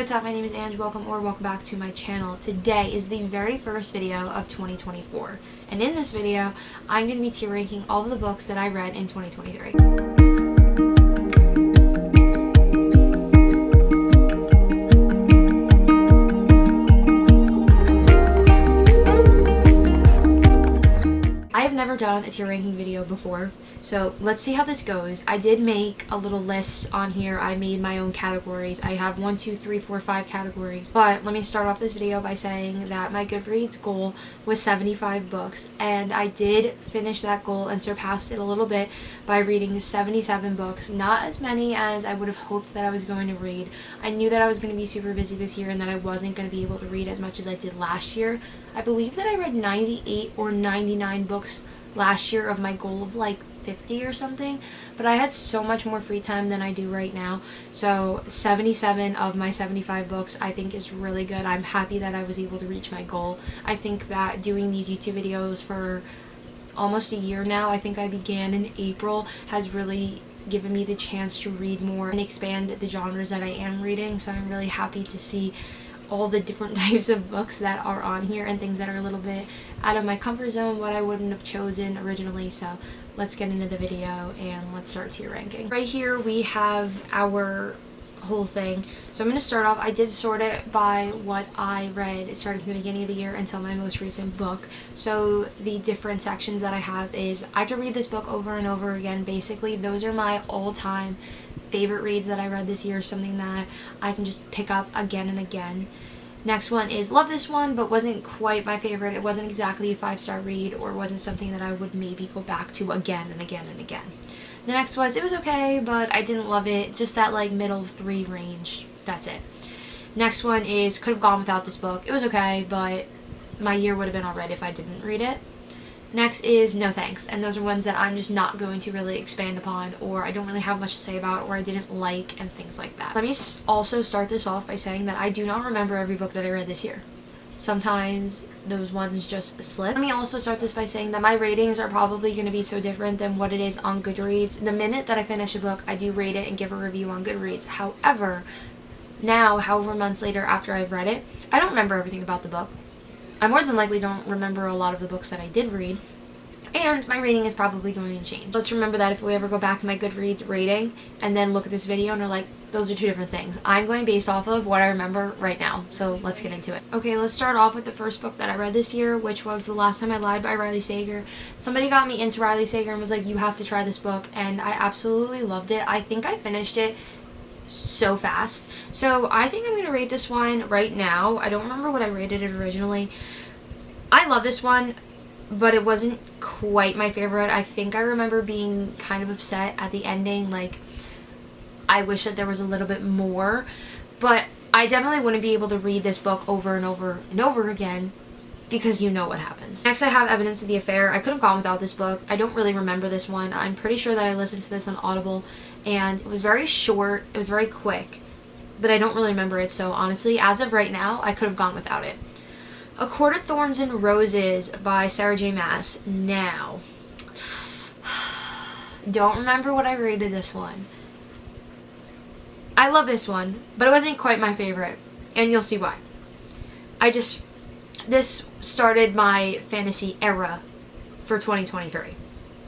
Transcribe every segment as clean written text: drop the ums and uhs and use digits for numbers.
What's up, my name is Ange. Welcome back to my channel. Today is the very first video of 2024, and in this video I'm going to be tier ranking all of the books that I read in 2023. I have never done a tier ranking video before, so let's see how this goes. I did make a little list on here. I made my own categories. I have 1, 2, 3, 4, 5 categories. But let me start off this video by saying that my Goodreads goal was 75 books, and I did finish that goal and surpassed it a little bit by reading 77 books. Not as many as I would have hoped that I was going to read. I knew that I was going to be super busy this year and that I wasn't going to be able to read as much as I did last year. I believe that I read 98 or 99 books last year of my goal of like 50 or something, but I had so much more free time than I do right now. So 77 of my 75 books I think is really good. I'm happy that I was able to reach my goal. I think that doing these YouTube videos for almost a year now, I think I began in April, has really given me the chance to read more and expand the genres that I am reading. So I'm really happy to see all the different types of books that are on here and things that are a little bit out of my comfort zone, what I wouldn't have chosen originally. So let's get into the video and let's start tier ranking. Right here we have our whole thing. So I'm going to start off, I did sort it by what I read starting from the beginning of the year until my most recent book. So the different sections that I have is I could read this book over and over again. Basically, those are my all-time favorite reads that I read this year, something that I can just pick up again and again. Next one is love this one, but wasn't quite my favorite. It wasn't exactly a 5-star read, or wasn't something that I would maybe go back to again and again and again. The next was it was okay, but I didn't love it. Just that like middle 3 range. That's it. Next one is could have gone without this book. It was okay, but my year would have been alright if I didn't read it. Next is no thanks, and those are ones that I'm just not going to really expand upon, or I don't really have much to say about, or I didn't like, and things like that. Let me also start this off by saying that I do not remember every book that I read this year. Sometimes those ones just slip. Let me also start this by saying that my ratings are probably going to be so different than what it is on Goodreads. The minute that I finish a book, I do rate it and give a review on Goodreads. However, now, however months later after I've read it, I don't remember everything about the book. I more than likely don't remember a lot of the books that I did read, and my rating is probably going to change. Let's remember that if we ever go back in my Goodreads rating and then look at this video and are like, those are two different things. I'm going based off of what I remember right now, so let's get into it. Okay, let's start off with the first book that I read this year, which was The Last Time I Lied by Riley Sager. Somebody got me into Riley Sager and was like, you have to try this book, and I absolutely loved it. I think I finished it so fast. So I think I'm going to rate this one right now. I don't remember what I rated it originally. I love this one, but it wasn't quite my favorite. I think I remember being kind of upset at the ending. Like, I wish that there was a little bit more, but I definitely wouldn't be able to read this book over and over and over again because you know what happens. Next I have Evidence of the Affair. I could have gone without this book. I don't really remember this one. I'm pretty sure that I listened to this on Audible, and it was very short. It was very quick, but I don't really remember it. So honestly, as of right now, I could have gone without it. A Court of Thorns and Roses by Sarah J. Maas. Now, don't remember what I rated this one. I love this one, but it wasn't quite my favorite, and you'll see why. This started my fantasy era for 2023.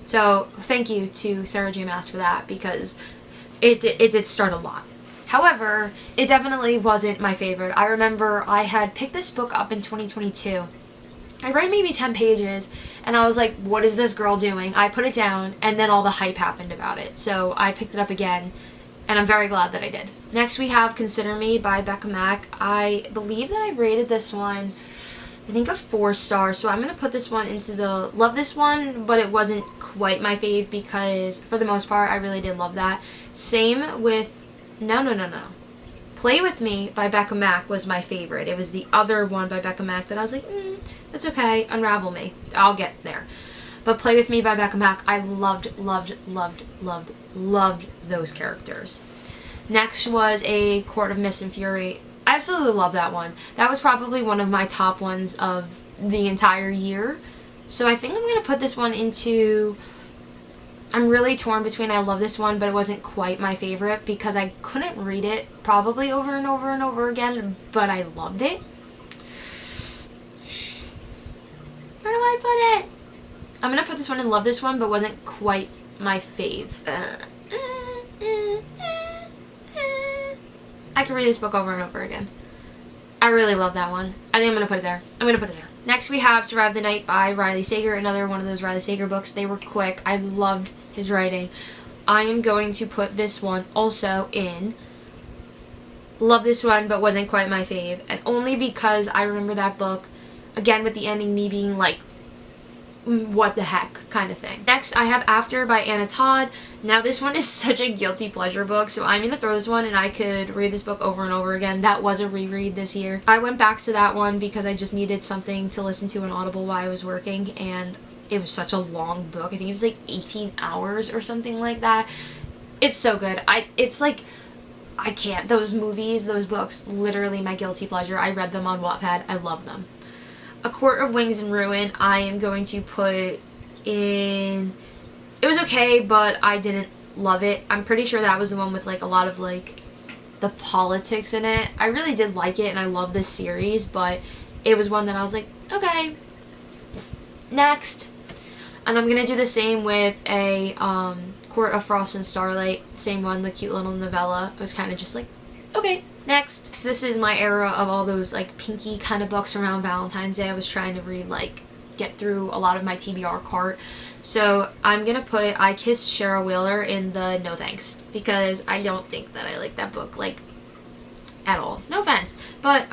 So thank you to Sarah J. Maas for that, because it did start a lot. However, it definitely wasn't my favorite. I remember I had picked this book up in 2022. I read maybe 10 pages, and I was like, what is this girl doing? I put it down, and then all the hype happened about it. So I picked it up again, and I'm very glad that I did. Next we have Consider Me by Becca Mack. I believe that I rated this one, I think, a 4-star. So I'm going to put this one into the love this one, but it wasn't quite my fave because for the most part I really did love that. Same with No. Play With Me by Becca Mack was my favorite. It was the other one by Becca Mack that I was like, that's okay. Unravel Me. I'll get there. But Play With Me by Becca Mack, I loved those characters. Next was A Court of Mist and Fury. I absolutely love that one. That was probably one of my top ones of the entire year. So I think I'm going to put this one into I'm really torn between I love this one, but it wasn't quite my favorite because I couldn't read it probably over and over and over again, but I loved it. Where do I put it? I'm gonna put this one in love this one, but wasn't quite my fave. I could read this book over and over again. I really love that one. I think I'm gonna put it there. I'm gonna put it there. Next we have Survive the Night by Riley Sager, another one of those Riley Sager books. They were quick. I loved his writing. I am going to put this one also in love this one, but wasn't quite my fave. And only because I remember that book, again with the ending me being like, what the heck kind of thing. Next I have After by Anna Todd. Now this one is such a guilty pleasure book, so I'm going to throw this one and I could read this book over and over again. That was a reread this year. I went back to that one because I just needed something to listen to on Audible while I was working, and it was such a long book. I think it was like 18 hours or something like that. It's so good. It's like, I can't. Those movies, those books, literally my guilty pleasure. I read them on Wattpad. I love them. A Court of Wings and Ruin, I am going to put in, it was okay, but I didn't love it. I'm pretty sure that was the one with like a lot of like the politics in it. I really did like it and I love this series, but it was one that I was like, okay, next. And I'm going to do the same with a Court of Frost and Starlight, same one, the cute little novella. I was kind of just like, okay, next. So this is my era of all those like pinky kind of books around Valentine's Day. I was trying to read, like, get through a lot of my TBR cart. So I'm gonna put I Kissed Cheryl Wheeler in the no thanks, because I don't think that I like that book, like, at all. No offense, but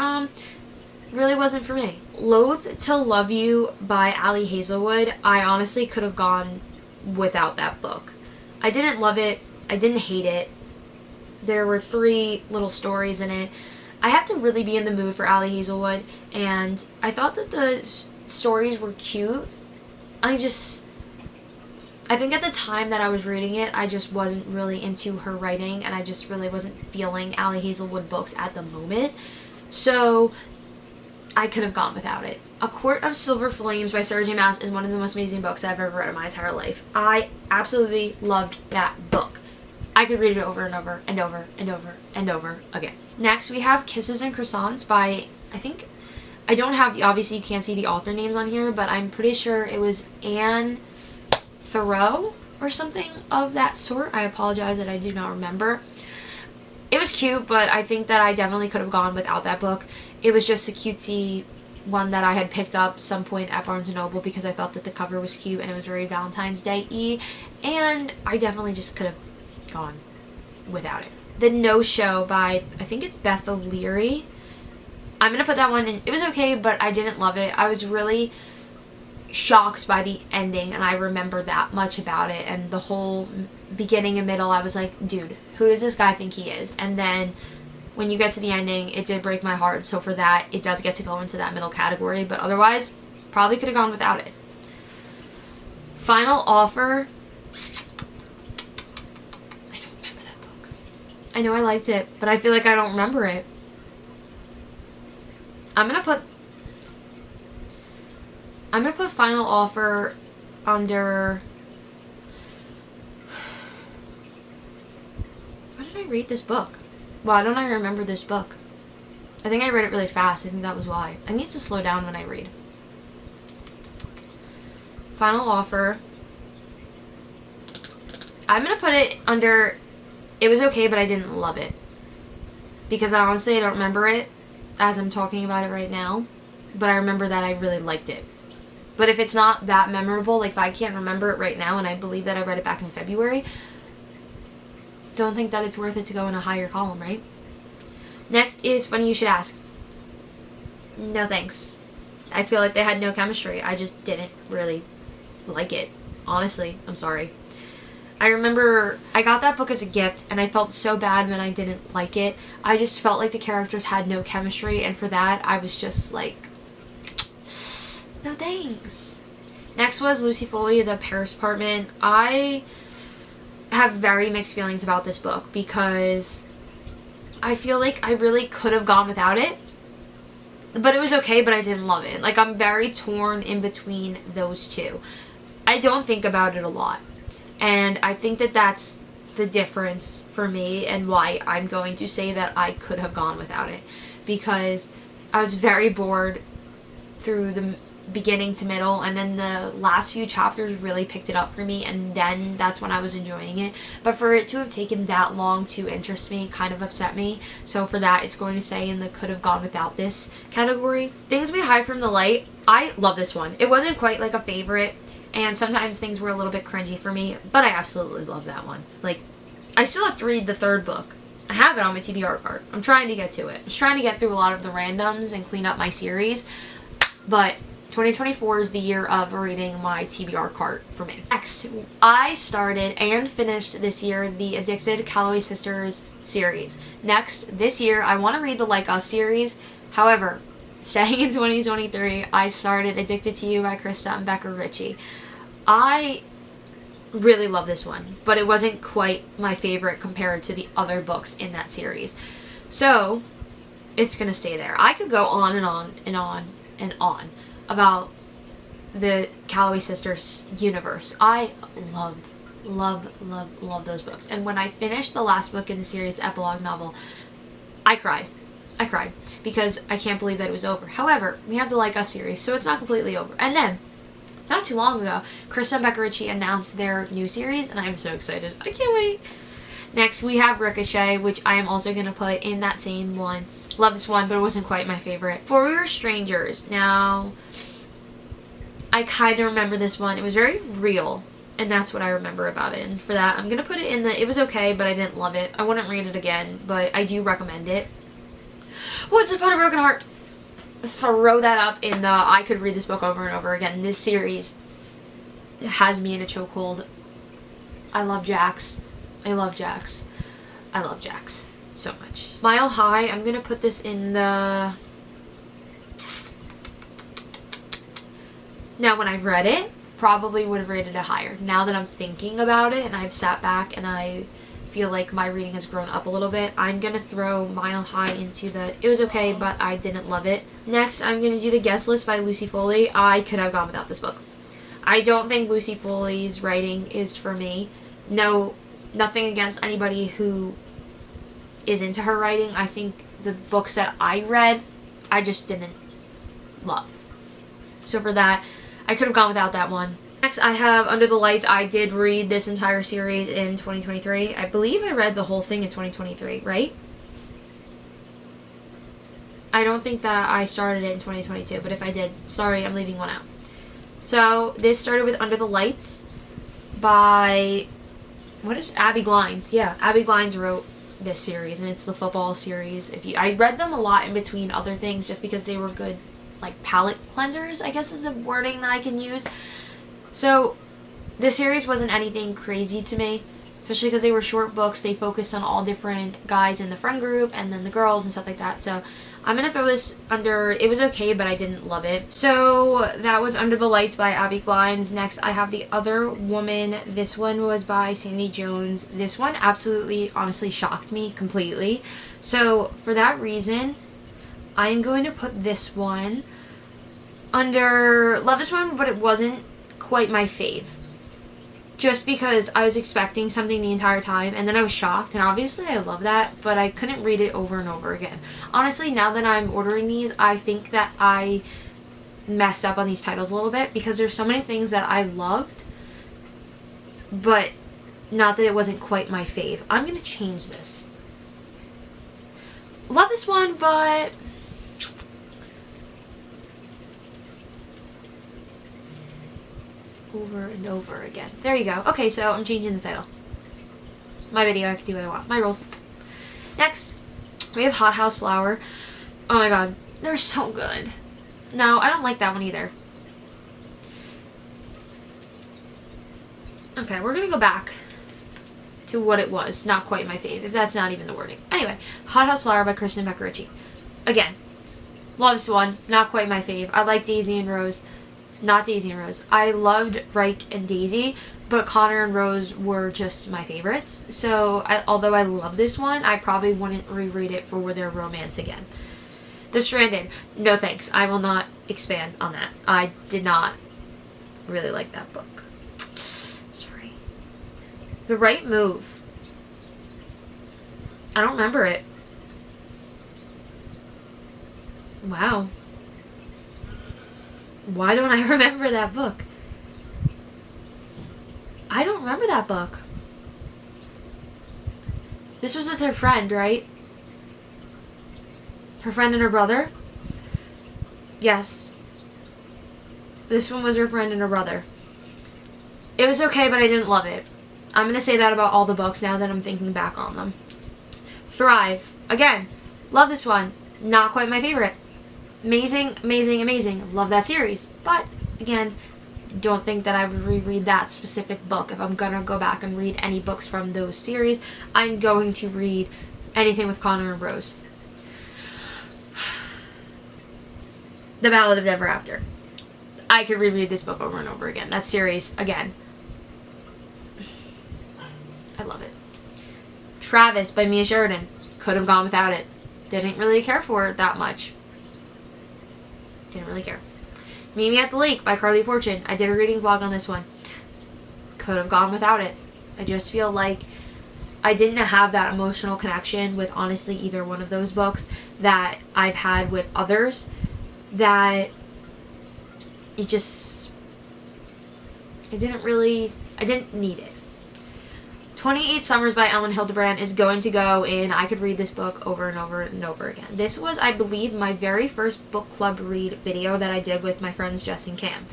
really wasn't for me. Loathe to Love You by Ali Hazelwood. I honestly could have gone without that book. I didn't love it. I didn't hate it. There were 3 little stories in it. I have to really be in the mood for Ali Hazelwood, and I thought that the stories were cute. I think at the time that I was reading it, I just wasn't really into her writing, and I just really wasn't feeling Ali Hazelwood books at the moment. So I could have gone without it. A Court of Silver Flames by Sarah J. Maas is one of the most amazing books I've ever read in my entire life. I absolutely loved that book. I could read it over and over and over and over and over again. Next we have Kisses and Croissants by, I don't have, obviously you can't see the author names on here, but I'm pretty sure it was Anne Thoreau or something of that sort. I apologize that I do not remember. It was cute, but I think that I definitely could have gone without that book. It was just a cutesy one that I had picked up some point at Barnes & Noble because I thought that the cover was cute and it was very Valentine's Day-y, and I definitely just could have gone without it. The No Show by, I think it's Beth O'Leary. I'm going to put that one in. It was okay, but I didn't love it. I was really shocked by the ending, and I remember that much about it, and the whole beginning and middle, I was like, dude, who does this guy think he is? And then when you get to the ending, it did break my heart, so for that, it does get to go into that middle category, but otherwise, probably could have gone without it. Final Offer. I don't remember that book. I know I liked it, but I feel like I don't remember it. I'm gonna put Final Offer under... Why did I read this book? Why don't I remember this book? I think I read it really fast. I think that was why. I need to slow down when I read. Final Offer. I'm gonna put it under... It was okay, but I didn't love it. Because honestly, I don't remember it as I'm talking about it right now. But I remember that I really liked it. But if it's not that memorable, like if I can't remember it right now, and I believe that I read it back in February, don't think that it's worth it to go in a higher column, right? Next is Funny You Should Ask. No thanks. I feel like they had no chemistry. I just didn't really like it. Honestly, I'm sorry. I remember I got that book as a gift, and I felt so bad when I didn't like it. I just felt like the characters had no chemistry, and for that, I was just like, no thanks. Next was Lucy Foley, The Paris Apartment. I have very mixed feelings about this book because I feel like I really could have gone without it, but it was okay, but I didn't love it. Like, I'm very torn in between those two. I don't think about it a lot. And I think that that's the difference for me and why I'm going to say that I could have gone without it. Because I was very bored through the beginning to middle, and then the last few chapters really picked it up for me, and then that's when I was enjoying it. But for it to have taken that long to interest me kind of upset me. So for that, it's going to say in the could have gone without this category. Things We Hide from the Light. I love this one. It wasn't quite like a favorite, and sometimes things were a little bit cringy for me, but I absolutely love that one. Like, I still have to read the third book. I have it on my TBR card. I'm trying to get to it. I was trying to get through a lot of the randoms and clean up my series, but 2024 is the year of reading my TBR cart for me. Next, I started and finished this year the Addicted Calloway Sisters series. Next, this year, I want to read the Like Us series. However, staying in 2023, I started Addicted to You by Krista and Becca Ritchie. I really love this one, but it wasn't quite my favorite compared to the other books in that series. So, it's going to stay there. I could go on and on and on and on about the Calloway Sisters universe. I love those books. And when I finished the last book in the series, the epilogue novel, I cried. Because I can't believe that it was over. However, we have the Like Us series, so it's not completely over. And then, not too long ago, Krista and Becca Ritchie announced their new series, and I'm so excited. I can't wait. Next, we have Ricochet, which I am also going to put in that same one. Love this one, but it wasn't quite my favorite. For We Were Strangers. Now, I kind of remember this one. It was very real, and that's what I remember about it. And for that, I'm going to put it in the, it was okay, but I didn't love it. I wouldn't read it again, but I do recommend it. Once Upon a Broken Heart. Throw that up in the, I could read this book over and over again. This series has me in a chokehold. I love Jax. I love Jax so much. Mile High, I'm going to put this in the... Now, when I read it, probably would have rated it higher. Now that I'm thinking about it and I've sat back and I feel like my reading has grown up a little bit, I'm going to throw Mile High into the, it was okay, but I didn't love it. Next, I'm going to do The Guest List by Lucy Foley. I could have gone without this book. I don't think Lucy Foley's writing is for me. No, nothing against anybody who is into her writing. I think the books that I read, I just didn't love. So for that, I could have gone without that one. Next, I have Under the Lights. I did read this entire series in 2023. I believe I read the whole thing in 2023, right? I don't think that I started it in 2022, but if I did, sorry, I'm leaving one out. So, this started with Under the Lights by, what is Abby Glines? Yeah, Abby Glines wrote this series, and it's the football series. I read them a lot in between other things just because they were good, like, palate cleansers, I guess is a wording that I can use. So, the series wasn't anything crazy to me, especially because they were short books. They focused on all different guys in the friend group and then the girls and stuff like that. So, I'm going to throw this under, it was okay, but I didn't love it. So, that was Under the Lights by Abby Glines. Next, I have The Other Woman. This one was by Sandy Jones. This one absolutely, honestly shocked me completely. So, for that reason, I'm going to put this one under, love this one, but it wasn't quite my fave. Just because I was expecting something the entire time, and then I was shocked, and obviously I love that, but I couldn't read it over and over again. Honestly, now that I'm ordering these, I think that I messed up on these titles a little bit, because there's so many things that I loved, but not that it wasn't quite my fave. I'm going to change this. Love this one, but over and over again. There you go. Okay, so I'm changing the title. My video, I can do what I want. My rules. Next, we have Hot House Flower. Oh my god, they're so good. No, I don't like that one either. Okay, we're gonna go back to what it was. Not quite my fave, if that's not even the wording. Anyway, Hot House Flower by Kristen Becca Ritchie. Again, love this one. Not quite my fave. I like Daisy and Rose. Not Daisy and Rose. I loved Reich and Daisy, but Connor and Rose were just my favorites. So, although I love this one, I probably wouldn't reread it for their romance again. The Stranded. No thanks. I will not expand on that. I did not really like that book. Sorry. The Right Move. I don't remember it. Wow. Why don't I remember that book? I don't remember that book. This was with her friend, right? Her friend and her brother? Yes. This one was her friend and her brother. It was okay, but I didn't love it. I'm going to say that about all the books now that I'm thinking back on them. Thrive. Again, love this one. Not quite my favorite. Amazing, amazing, amazing. Love that series. But, again, don't think that I would reread that specific book. If I'm going to go back and read any books from those series, I'm going to read anything with Connor and Rose. The Ballad of Ever After. I could reread this book over and over again. That series, again. I love it. Travis by Mia Sheridan. Could have gone without it. Didn't really care for it that much. Didn't really care. Meet Me at the Lake by Carly Fortune. I did a reading vlog on this one. Could have gone without it. I just feel like I didn't have that emotional connection with honestly either one of those books that I've had with others, that I didn't need it. 28 Summers by Ellen Hildebrand is going to go in. I could read this book over and over and over again. This was, I believe, my very first book club read video that I did with my friends Jess and Cam.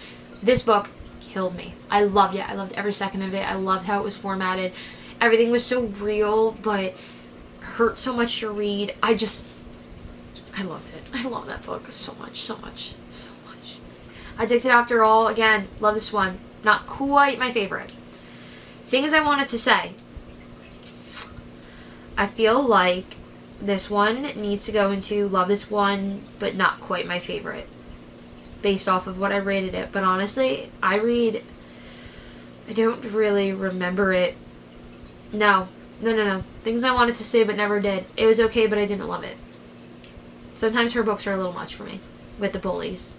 This book killed me. I loved it. I loved every second of it. I loved how it was formatted. Everything was so real, but hurt so much to read. I loved it. I love that book so much, so much, so much. Addicted After All, again, love this one. Not quite my favorite. Things I Wanted to Say. I feel like this one needs to go into love this one, but not quite my favorite. Based off of what I rated it. But honestly, I don't really remember it. No. Things I Wanted to Say but never did. It was okay, but I didn't love it. Sometimes her books are a little much for me. With the bullies.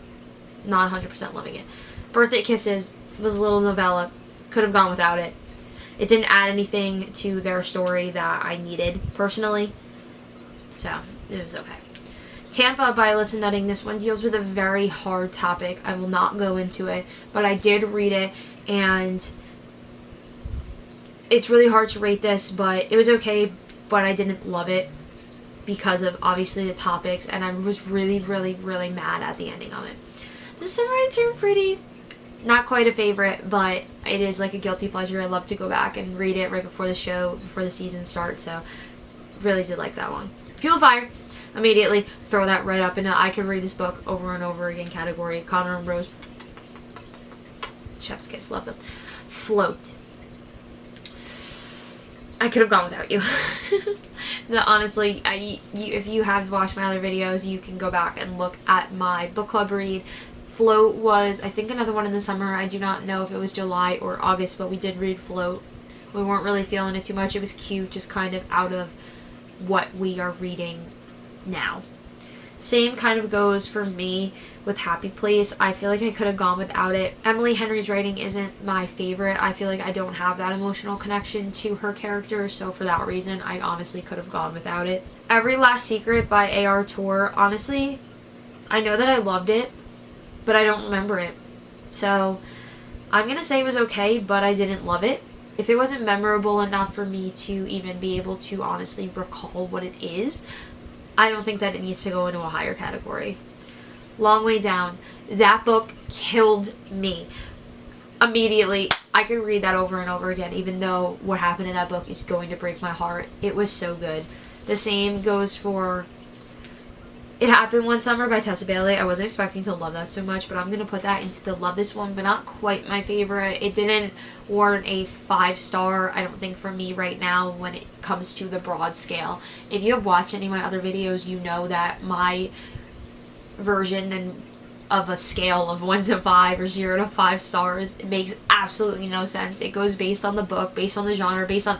Not 100% loving it. Birthday Kisses was a little novella. Could have gone without it. It didn't add anything to their story that I needed, personally. So, it was okay. Tampa by Alyssa Nutting. This one deals with a very hard topic. I will not go into it, but I did read it, and it's really hard to rate this, but it was okay, but I didn't love it because of, obviously, the topics, and I was really, really, really mad at the ending of it. December I Turned Pretty. Not quite a favorite, but it is like a guilty pleasure. I love to go back and read it right before the show, before the season starts, so really did like that one. Fuel of Fire. Immediately throw that right up into I could read this book over and over again category. Connor and Rose. Chef's kiss. Love them. Float. I could have gone without you. Honestly, if you have watched my other videos, you can go back and look at my book club read. Float was, I think, another one in the summer. I do not know if it was July or August, but we did read Float. We weren't really feeling it too much. It was cute, just kind of out of what we are reading now. Same kind of goes for me with Happy Place. I feel like I could have gone without it. Emily Henry's writing isn't my favorite. I feel like I don't have that emotional connection to her character, so for that reason, I honestly could have gone without it. Every Last Secret by A.R. Torre. Honestly, I know that I loved it, but I don't remember it. So, I'm going to say it was okay, but I didn't love it. If it wasn't memorable enough for me to even be able to honestly recall what it is, I don't think that it needs to go into a higher category. Long Way Down. That book killed me. Immediately, I could read that over and over again, even though what happened in that book is going to break my heart. It was so good. The same goes for It Happened One Summer by Tessa Bailey. I wasn't expecting to love that so much, but I'm going to put that into the love this one, but not quite my favorite. It didn't warrant a 5-star, I don't think, for me right now when it comes to the broad scale. If you have watched any of my other videos, you know that my version of a scale of 1 to 5 or 0 to 5 stars, it makes absolutely no sense. It goes based on the book, based on the genre, based on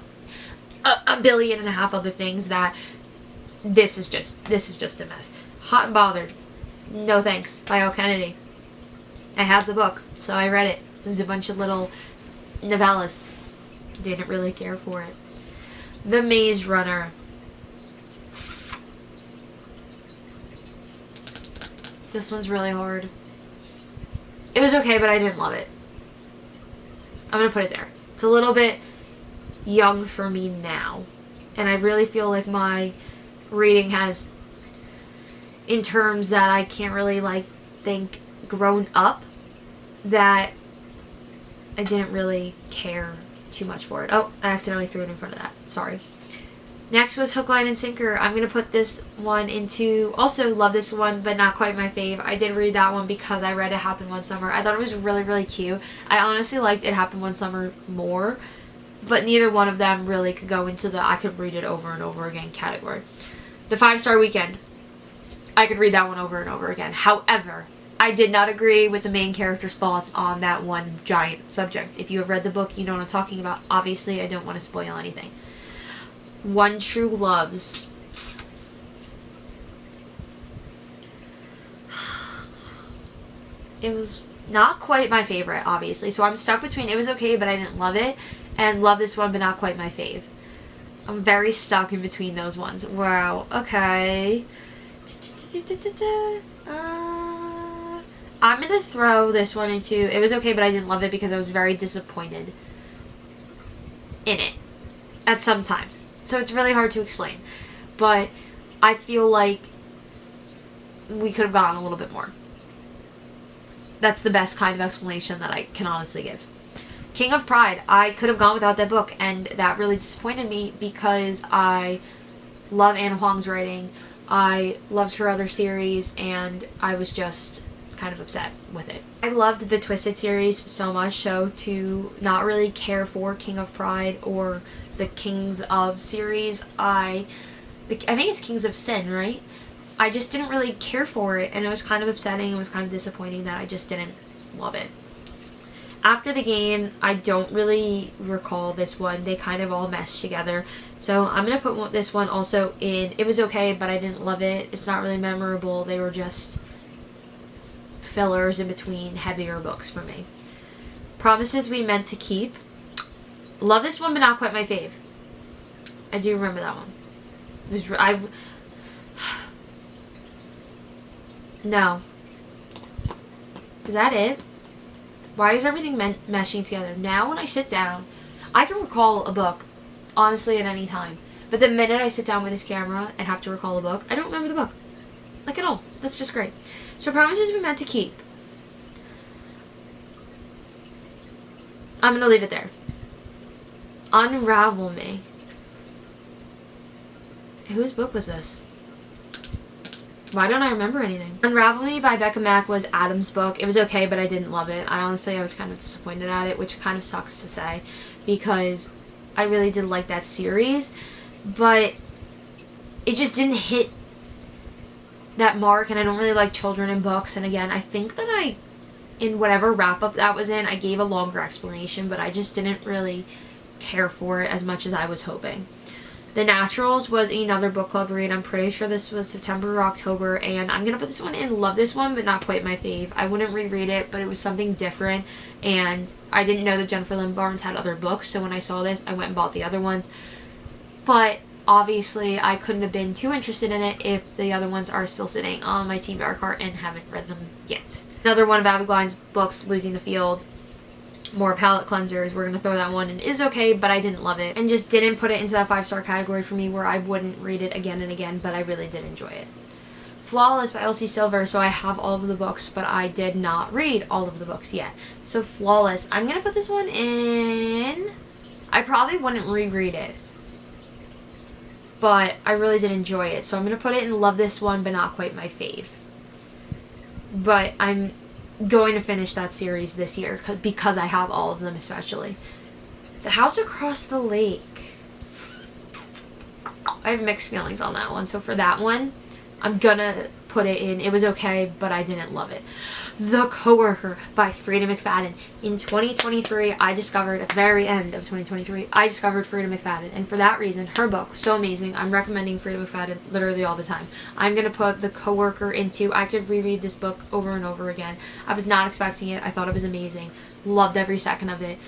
a billion and a half other things that this is just a mess. Hot and Bothered. No thanks. By Al Kennedy. I have the book, so I read it. There's a bunch of little novellas. Didn't really care for it. The Maze Runner. This one's really hard. It was okay, but I didn't love it. I'm gonna put it there. It's a little bit young for me now. And I really feel like my reading has, in terms that I can't really, like, think grown up, that I didn't really care too much for it. Oh, I accidentally threw it in front of that. Sorry. Next was Hook, Line, and Sinker. I'm going to put this one into... Also love this one, but not quite my fave. I did read that one because I read It Happened One Summer. I thought it was really, really cute. I honestly liked It Happened One Summer more, but neither one of them really could go into the I could read it over and over again category. The 5-Star Weekend. I could read that one over and over again. However, I did not agree with the main character's thoughts on that one giant subject. If you have read the book, you know what I'm talking about. Obviously, I don't want to spoil anything. One True Loves. It was not quite my favorite, obviously. So I'm stuck between it was okay, but I didn't love it, and love this one, but not quite my fave. I'm very stuck in between those ones. Wow. Okay. I'm going to throw this one into it was okay, but I didn't love it because I was very disappointed in it at some times. So it's really hard to explain. But I feel like we could have gotten a little bit more. That's the best kind of explanation that I can honestly give. King of Pride. I could have gone without that book, and that really disappointed me because I love Anna Huang's writing. I loved her other series, and I was just kind of upset with it. I loved the Twisted series so much so to not really care for King of Pride or the Kings of series. I think it's Kings of Sin, right? I just didn't really care for it, and it was kind of upsetting. It was kind of disappointing that I just didn't love it. After the Game, I don't really recall this one. They kind of all meshed together. So I'm going to put this one also in. It was okay, but I didn't love it. It's not really memorable. They were just fillers in between heavier books for me. Promises We Meant to Keep. Love this one, but not quite my fave. I do remember that one. It was... No. Is that it? Why is everything meshing together? Now when I sit down, I can recall a book, honestly, at any time. But the minute I sit down with this camera and have to recall a book, I don't remember the book. Like, at all. That's just great. So Promises We Meant to Keep. I'm going to leave it there. Unravel Me. Whose book was this? Why don't I remember anything? Unravel Me by Becca Mack was Adam's book. It was okay, but I didn't love it. I was kind of disappointed at it, which kind of sucks to say because I really did like that series, but it just didn't hit that mark, and I don't really like children in books. And again, I think that in whatever wrap-up that was in, I gave a longer explanation, but I just didn't really care for it as much as I was hoping. The Naturals was another book club read. I'm pretty sure this was September or October, and I'm going to put this one in. Love this one, but not quite my fave. I wouldn't reread it, but it was something different, and I didn't know that Jennifer Lynn Barnes had other books, so when I saw this, I went and bought the other ones. But obviously, I couldn't have been too interested in it if the other ones are still sitting on my Team Dark Heart and haven't read them yet. Another one of Abigail's books, Losing the Field. More palette cleansers. We're going to throw that one in. It is okay, but I didn't love it. And just didn't put it into that 5-star category for me where I wouldn't read it again and again, but I really did enjoy it. Flawless by Elsie Silver. So I have all of the books, but I did not read all of the books yet. So Flawless. I'm going to put this one in. I probably wouldn't reread it, but I really did enjoy it. So I'm going to put it in Love This One, but not quite my fave. But I'm going to finish that series this year because I have all of them, especially. The House Across the Lake. I have mixed feelings on that one. So for that one, I'm gonna put it in. It was okay, but I didn't love it. The Coworker by Frida McFadden. In 2023, I discovered, at the very end of 2023, I discovered Frida McFadden. And for that reason, her book, so amazing. I'm recommending Frida McFadden literally all the time. I'm going to put The Coworker into, I could reread this book over and over again. I was not expecting it. I thought it was amazing. Loved every second of it.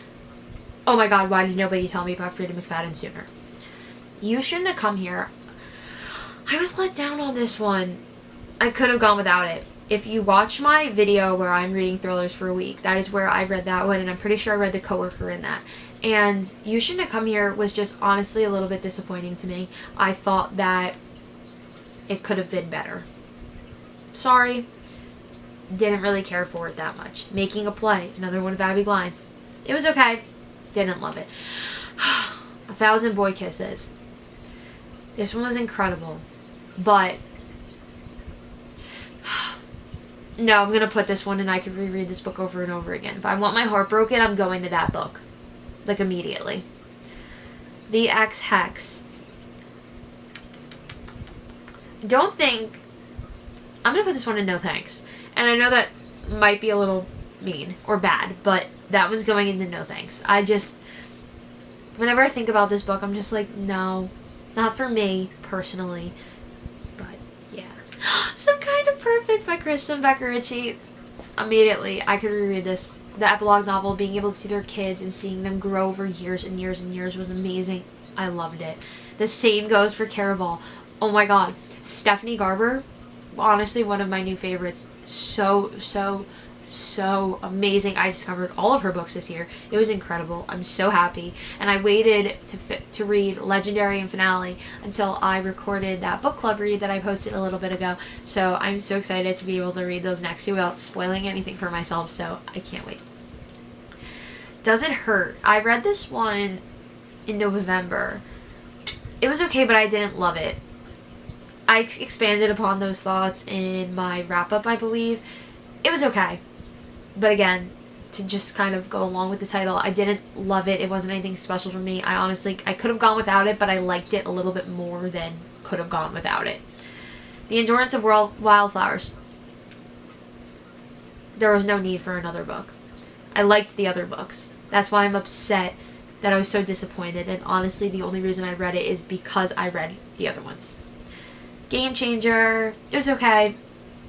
Oh my god, why did nobody tell me about Frida McFadden sooner? You Shouldn't Have Come Here. I was let down on this one. I could have gone without it. If you watch my video where I'm reading thrillers for a week, that is where I read that one, and I'm pretty sure I read The Coworker in that. And You Shouldn't Have Come Here was just honestly a little bit disappointing to me. I thought that it could have been better. Sorry. Didn't really care for it that much. Making a Play, another one of Abby Glines. It was okay. Didn't love it. 1,000 Boy Kisses. This one was incredible. But no, I'm going to put this one and I could reread this book over and over again. If I want my heart broken, I'm going to that book. Like, immediately. The Ex-Hex. Don't think... I'm going to put this one in no thanks. And I know that might be a little mean or bad, but that was going into no thanks. I just... Whenever I think about this book, I'm just like, no. Not for me, personally. But, yeah. Some Kind of Perfect by Kristen Becker-Ritchie. Immediately, I could reread this. The epilogue novel, being able to see their kids and seeing them grow over years and years and years was amazing. I loved it. The same goes for Caraval. Oh my god. Stephanie Garber, honestly one of my new favorites. So amazing. I discovered all of her books this year. It was incredible. I'm so happy. And I waited to read Legendary and Finale until I recorded that book club read that I posted a little bit ago. So I'm so excited to be able to read those next two without spoiling anything for myself. So I can't wait. Does It Hurt? I read this one in November. It was okay, but I didn't love it. I expanded upon those thoughts in my wrap-up, I believe. It was okay. But again, to just kind of go along with the title, I didn't love it. It wasn't anything special for me. I could have gone without it, but I liked it a little bit more than could have gone without it. The Endurance of Wildflowers. There was no need for another book. I liked the other books. That's why I'm upset that I was so disappointed. And honestly, the only reason I read it is because I read the other ones. Game Changer. It was okay.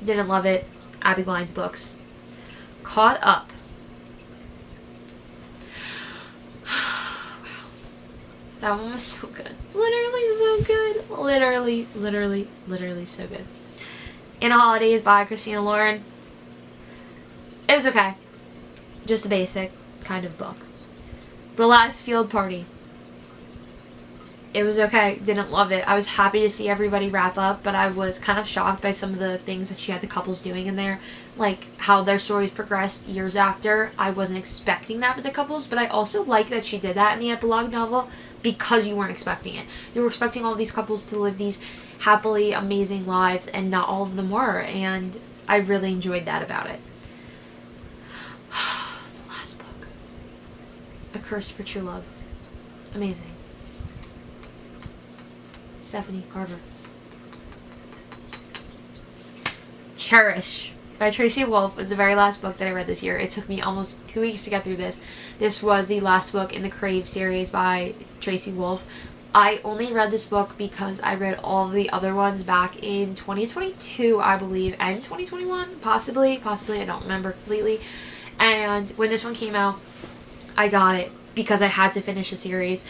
Didn't love it. Abby Glines books. Caught Up. Wow. That one was so good. Literally so good. Literally so good. In Holidays by Christina Lauren. It was okay. Just a basic kind of book. The Last Field Party. It was okay. Didn't love it. I was happy to see everybody wrap up, but I was kind of shocked by some of the things that she had the couples doing in there. Like, how their stories progressed years after. I wasn't expecting that for the couples, but I also like that she did that in the epilogue novel because you weren't expecting it. You were expecting all these couples to live these happily amazing lives, and not all of them were, and I really enjoyed that about it. The last book. A Curse for True Love. Amazing. Stephanie Garber. Cherish by Tracy Wolff was the very last book that I read this year. It took me almost 2 weeks to get through this. This was the last book in the Crave series by Tracy Wolff. I only read this book because I read all the other ones back in 2022, I believe, and 2021, possibly, I don't remember completely. And when this one came out, I got it because I had to finish the series.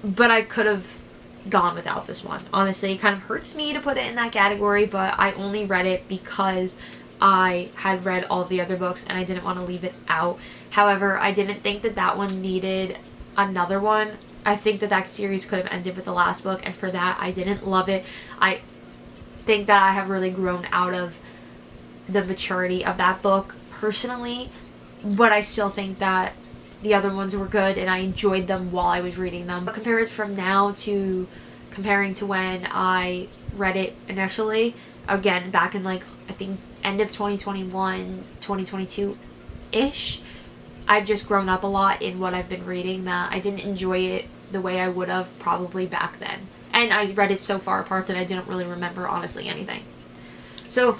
But I could have gone without this one. Honestly, it kind of hurts me to put it in that category, but I only read it because I had read all the other books and I didn't want to leave it out. However, I didn't think that that one needed another one. I think that that series could have ended with the last book, and for that, I didn't love it. I think that I have really grown out of the maturity of that book personally, but I still think that the other ones were good and I enjoyed them while I was reading them. But compared from now to comparing to when I read it initially, again, back in like, I think end of 2021, 2022-ish, I've just grown up a lot in what I've been reading that I didn't enjoy it the way I would have probably back then. And I read it so far apart that I didn't really remember, honestly, anything. So,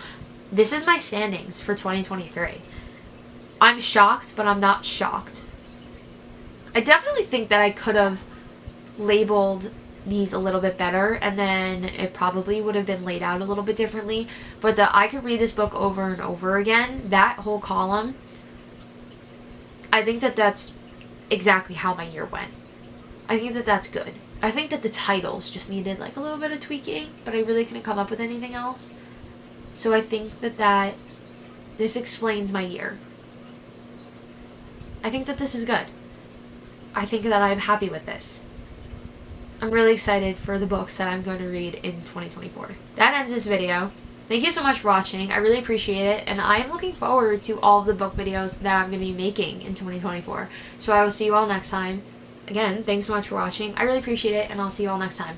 this is my standings for 2023. I'm shocked, but I'm not shocked. I definitely think that I could have labeled these a little bit better, and then it probably would have been laid out a little bit differently. But I could read this book over and over again. That whole column, I think that that's exactly how my year went. I think that that's good. I think that the titles just needed like a little bit of tweaking, but I really couldn't come up with anything else. So I think that this explains my year. I think that this is good. I think that I'm happy with this. I'm really excited for the books that I'm going to read in 2024. That ends this video. Thank you so much for watching. I really appreciate it, and I am looking forward to all of the book videos that I'm going to be making in 2024. So I will see you all next time. Again, thanks so much for watching. I really appreciate it, and I'll see you all next time.